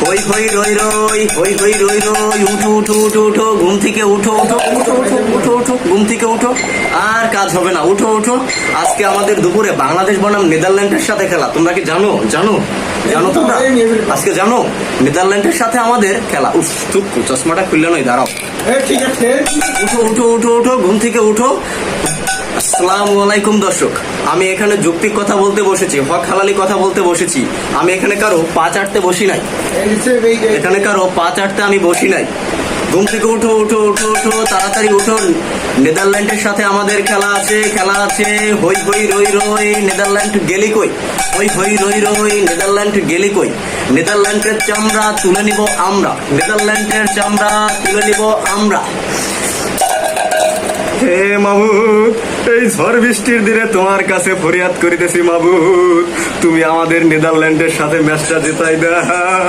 হই হই রই রই, হই হই রই রই, উঠো উঠো উঠো উঠো, ঘুম থেকে উঠো উঠো উঠো উঠো উঠো উঠো, ঘুম থেকে উঠো। আর কাজ হবে না, উঠো উঠো। আজকে আমাদের দুপুরে বাংলাদেশ বনাম নেদারল্যান্ডের সাথে খেলা। তোমরা কি জানো? জানো জানো তোমরা? আজকে জানো নেদারল্যান্ডের সাথে আমাদের খেলা। উফ, চুপ, চশমাটা খুললে নয়, দাঁড়াও। ঠিক আছে। উঠো উঠো উঠো উঠো, ঘুম থেকে উঠো। আসসালামু আলাইকুম দর্শক, আমি এখানে যৌক্তিক কথা বলতে বসেছি, হক হালালি কথা বলতে বসেছি। আমি এখানে কারো পা চাটতে বসি নাই, এখানে কারো পা চাটতে আমি বসি নাই। ঘুম থেকে উঠো উঠো উঠো উঠো, তাড়াতাড়ি উঠো। নেদারল্যান্ডের সাথে আমাদের খেলা আছে, খেলা আছে। হই হই রই রই, নেদারল্যান্ড গেলি কই। হই হই রই রই, নেদারল্যান্ড গেলি কই। নেদারল্যান্ডের চামড়া তুলে নিব আমরা, নেদারল্যান্ডের চামড়া তুলে নিব আমরা। হে মাবুদ, এই ঝড় বৃষ্টির দিনে তোমার কাছে ফরিয়াদ করিতেছি মাবুদ, তুমি আমাদের নেদারল্যান্ডের সাথে ম্যাচটা জেতাই দাও।